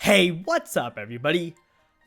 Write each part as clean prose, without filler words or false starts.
Hey, what's up everybody?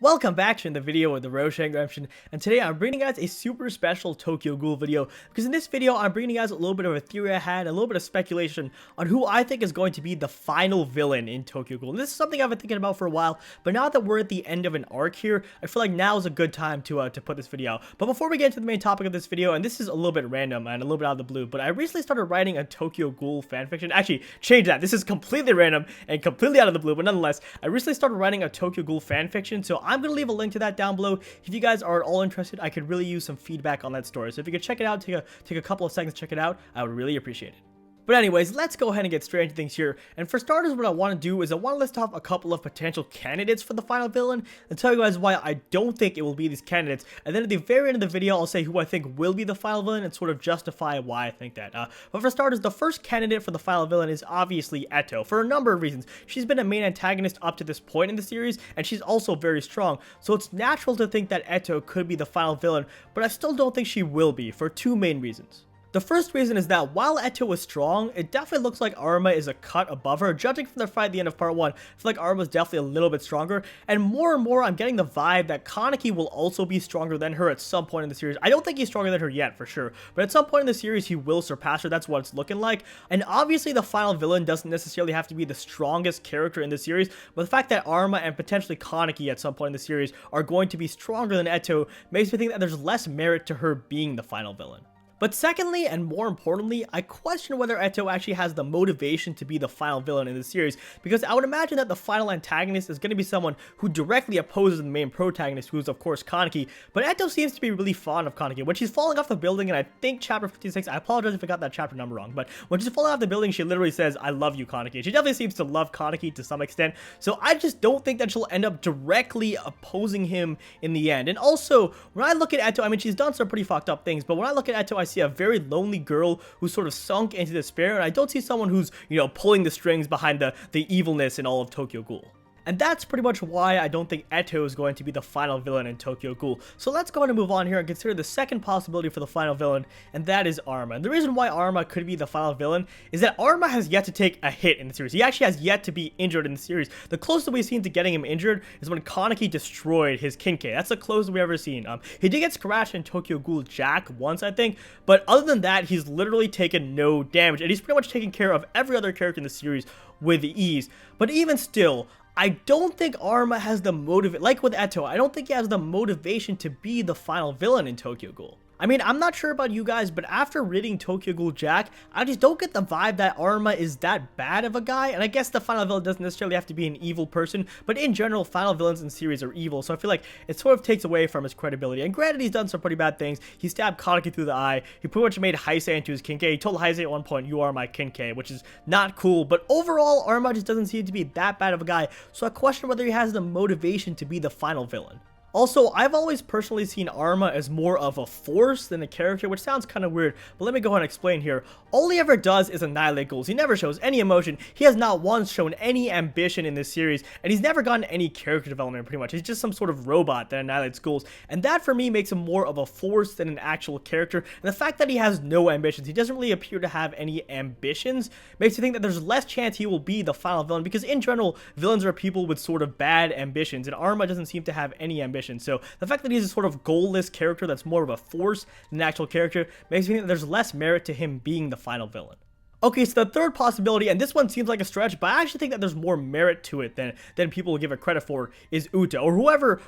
Welcome back to the video with the Roshank Redemption, and today I'm bringing you guys a super special Tokyo Ghoul video, because in this video I'm bringing you guys a little bit of a theory I had, a little bit of speculation on who I think is going to be the final villain in Tokyo Ghoul. And this is something I've been thinking about for a while, but now that we're at the end of an arc here, I feel like now is a good time to put this video out. But before we get into the main topic of this video, and this is a little bit random and a little bit out of the blue, but I recently started writing a Tokyo Ghoul fanfiction. Actually, change that. This is completely random and completely out of the blue, but nonetheless, I recently started writing a Tokyo Ghoul fanfiction, so I'm going to leave a link to that down below. If you guys are at all interested, I could really use some feedback on that story. So if you could check it out, take a couple of seconds to check it out, I would really appreciate it. But anyways, let's go ahead and get straight into things here. And for starters, what I want to do is I want to list off a couple of potential candidates for the final villain and tell you guys why I don't think it will be these candidates. And then at the very end of the video, I'll say who I think will be the final villain and sort of justify why I think that. But for starters, the first candidate for the final villain is obviously Eto, for a number of reasons. She's been a main antagonist up to this point in the series, and she's also very strong. So it's natural to think that Eto could be the final villain, but I still don't think she will be, for two main reasons. The first reason is that while Eto is strong, it definitely looks like Arma is a cut above her. Judging from the fight at the end of part 1, I feel like Arma is definitely a little bit stronger. And more I'm getting the vibe that Kaneki will also be stronger than her at some point in the series. I don't think he's stronger than her yet, for sure. But at some point in the series, he will surpass her. That's what it's looking like. And obviously, the final villain doesn't necessarily have to be the strongest character in the series. But the fact that Arma and potentially Kaneki at some point in the series are going to be stronger than Eto makes me think that there's less merit to her being the final villain. But secondly, and more importantly, I question whether Eto actually has the motivation to be the final villain in the series, because I would imagine that the final antagonist is going to be someone who directly opposes the main protagonist, who is of course Kaneki, but Eto seems to be really fond of Kaneki. When she's falling off the building, and I think chapter 56, I apologize if I got that chapter number wrong, but when she's falling off the building, she literally says, "I love you, Kaneki." She definitely seems to love Kaneki to some extent, so I just don't think that she'll end up directly opposing him in the end. And also, when I look at Eto, I mean, she's done some pretty fucked up things, but when I look at Eto, I see a very lonely girl who's sort of sunk into despair, and I don't see someone who's, pulling the strings behind the evilness in all of Tokyo Ghoul. And that's pretty much why I don't think Eto is going to be the final villain in Tokyo Ghoul. So let's go ahead and move on here and consider the second possibility for the final villain, and that is Arma. And the reason why Arma could be the final villain is that Arma has yet to take a hit in the series. He actually has yet to be injured in the series. The closest we've seen to getting him injured is when Kaneki destroyed his Kinkei. That's the closest we've ever seen. He did get scratched in Tokyo Ghoul Jack once, I think, but other than that, he's literally taken no damage, and he's pretty much taken care of every other character in the series with ease. But even still, I don't think Arma has the motivation, like with Eto, I don't think he has the motivation to be the final villain in Tokyo Ghoul. I mean, I'm not sure about you guys, but after reading Tokyo Ghoul Jack, I just don't get the vibe that Arma is that bad of a guy. And I guess the final villain doesn't necessarily have to be an evil person, but in general, final villains in series are evil, so I feel like it sort of takes away from his credibility. And granted, he's done some pretty bad things. He stabbed Kaneki through the eye. He pretty much made Heisei into his Kinkei. He told Heisei at one point, "You are my Kinkei," which is not cool. But overall, Arma just doesn't seem to be that bad of a guy, so I question whether he has the motivation to be the final villain. Also, I've always personally seen Arma as more of a force than a character, which sounds kind of weird, but let me go ahead and explain here. All he ever does is annihilate ghouls. He never shows any emotion. He has not once shown any ambition in this series, and he's never gotten any character development, pretty much. He's just some sort of robot that annihilates ghouls, and that for me makes him more of a force than an actual character. And the fact that he has no ambitions, he doesn't really appear to have any ambitions, makes me think that there's less chance he will be the final villain, because in general, villains are people with sort of bad ambitions, and Arma doesn't seem to have any ambition. So the fact that he's a sort of goalless character that's more of a force than an actual character makes me think that there's less merit to him being the final villain. Okay, so the third possibility, and this one seems like a stretch, but I actually think that there's more merit to it than people will give it credit for, is Uta, or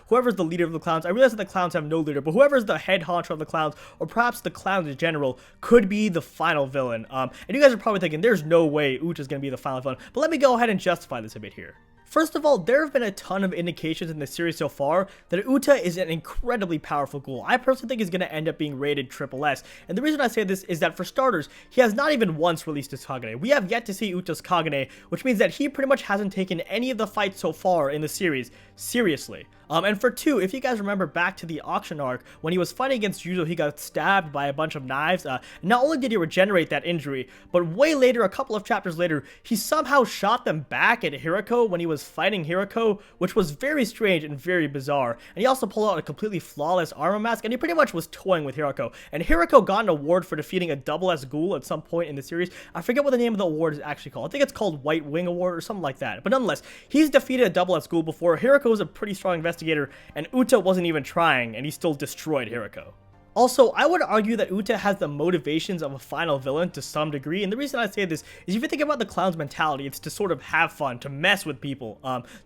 whoever's the leader of the clowns. I realize that the clowns have no leader, but whoever's the head honcho of the clowns, or perhaps the clowns in general, could be the final villain. And you guys are probably thinking, there's no way Uta's going to be the final villain, but let me go ahead and justify this a bit here. First of all, there have been a ton of indications in the series so far that Uta is an incredibly powerful ghoul. I personally think he's going to end up being rated SSS, and the reason I say this is that for starters, he has not even once released his Kagane. We have yet to see Uta's Kagane, which means that he pretty much hasn't taken any of the fights so far in the series seriously. And for two, if you guys remember back to the auction arc, when he was fighting against Yuzo, he got stabbed by a bunch of knives. Not only did he regenerate that injury, but way later, a couple of chapters later, he somehow shot them back at Hirako when he was was fighting Hiroko, which was very strange and very bizarre. And he also pulled out a completely flawless armor mask, and he pretty much was toying with Hiroko. And Hiroko got an award for defeating a double S ghoul at some point in the series. I forget what the name of the award is actually called. I think it's called White Wing Award or something like that. But nonetheless, he's defeated a double S ghoul before. Hiroko was a pretty strong investigator, and Uta wasn't even trying, and he still destroyed Hiroko. Also, I would argue that Uta has the motivations of a final villain to some degree, and the reason I say this is if you think about the clown's mentality, it's to sort of have fun, to mess with people.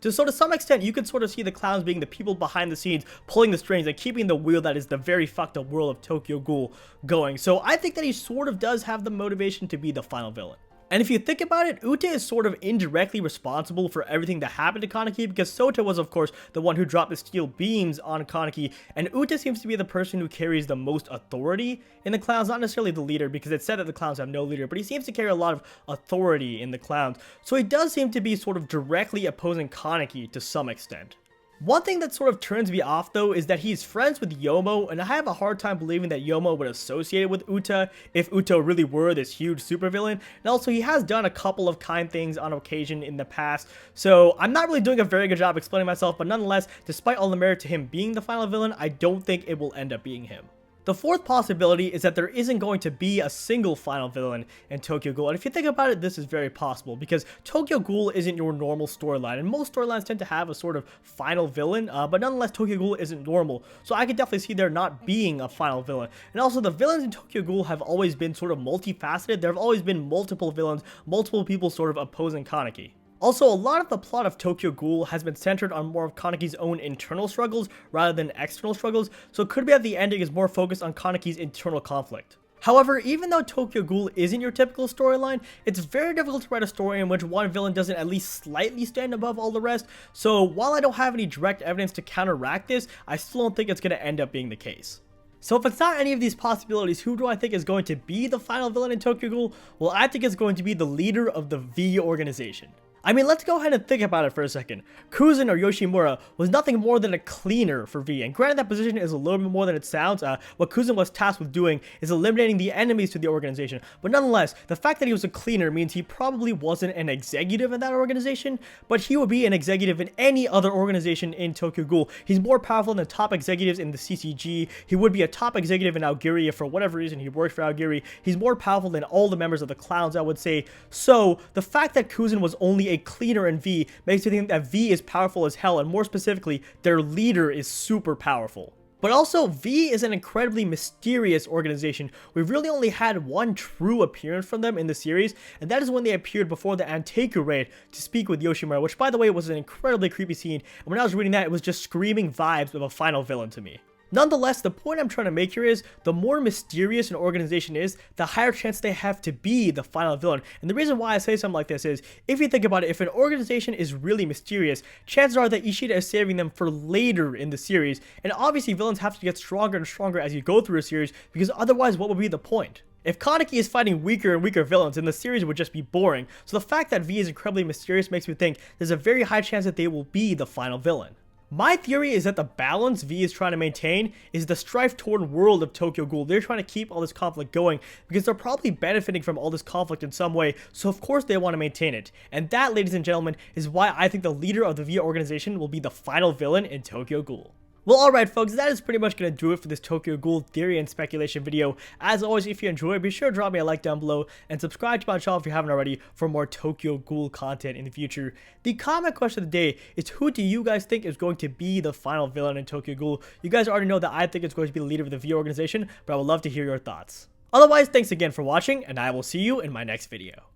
To some extent, you could sort of see the clowns being the people behind the scenes, pulling the strings and keeping the wheel that is the very fucked up world of Tokyo Ghoul going. So I think that he sort of does have the motivation to be the final villain. And if you think about it, Uta is sort of indirectly responsible for everything that happened to Kaneki, because Sota was of course the one who dropped the steel beams on Kaneki, and Uta seems to be the person who carries the most authority in the clowns, not necessarily the leader, because it's said that the clowns have no leader, but he seems to carry a lot of authority in the clowns, so he does seem to be sort of directly opposing Kaneki to some extent. One thing that sort of turns me off though is that he's friends with Yomo, and I have a hard time believing that Yomo would associate it with Uta if Uta really were this huge supervillain. And also he has done a couple of kind things on occasion in the past, so I'm not really doing a very good job explaining myself, but nonetheless, despite all the merit to him being the final villain, I don't think it will end up being him. The fourth possibility is that there isn't going to be a single final villain in Tokyo Ghoul, and if you think about it, this is very possible, because Tokyo Ghoul isn't your normal storyline, and most storylines tend to have a sort of final villain, but nonetheless, Tokyo Ghoul isn't normal, so I could definitely see there not being a final villain. And also, the villains in Tokyo Ghoul have always been sort of multifaceted. There have always been multiple villains, multiple people sort of opposing Kaneki. Also, a lot of the plot of Tokyo Ghoul has been centered on more of Kaneki's own internal struggles rather than external struggles, so it could be that the ending is more focused on Kaneki's internal conflict. However, even though Tokyo Ghoul isn't your typical storyline, it's very difficult to write a story in which one villain doesn't at least slightly stand above all the rest, so while I don't have any direct evidence to counteract this, I still don't think it's going to end up being the case. So if it's not any of these possibilities, who do I think is going to be the final villain in Tokyo Ghoul? Well, I think it's going to be the leader of the V organization. I mean, let's go ahead and think about it for a second. Kuzan or Yoshimura was nothing more than a cleaner for V, and granted that position is a little bit more than it sounds. What Kuzan was tasked with doing is eliminating the enemies to the organization, but nonetheless, the fact that he was a cleaner means he probably wasn't an executive in that organization, but he would be an executive in any other organization in Tokyo Ghoul. He's more powerful than the top executives in the CCG. He would be a top executive in Aogiri if for whatever reason he worked for Aogiri. He's more powerful than all the members of the clowns, I would say. So the fact that Kuzan was only a cleaner in V makes me think that V is powerful as hell, and more specifically, their leader is super powerful. But also, V is an incredibly mysterious organization. We've really only had one true appearance from them in the series, and that is when they appeared before the Anteiku raid to speak with Yoshimura, which by the way was an incredibly creepy scene, and when I was reading that, it was just screaming vibes of a final villain to me. Nonetheless, the point I'm trying to make here is, the more mysterious an organization is, the higher chance they have to be the final villain. And the reason why I say something like this is, if you think about it, if an organization is really mysterious, chances are that Ishida is saving them for later in the series, and obviously villains have to get stronger and stronger as you go through a series, because otherwise what would be the point? If Kaneki is fighting weaker and weaker villains, then the series would just be boring. So the fact that V is incredibly mysterious makes me think there's a very high chance that they will be the final villain. My theory is that the balance V is trying to maintain is the strife-torn world of Tokyo Ghoul. They're trying to keep all this conflict going because they're probably benefiting from all this conflict in some way, so of course they want to maintain it. And that, ladies and gentlemen, is why I think the leader of the V organization will be the final villain in Tokyo Ghoul. Well, alright folks, that is pretty much going to do it for this Tokyo Ghoul theory and speculation video. As always, if you enjoyed, be sure to drop me a like down below and subscribe to my channel if you haven't already for more Tokyo Ghoul content in the future. The comment question of the day is, who do you guys think is going to be the final villain in Tokyo Ghoul? You guys already know that I think it's going to be the leader of the V organization, but I would love to hear your thoughts. Otherwise, thanks again for watching, and I will see you in my next video.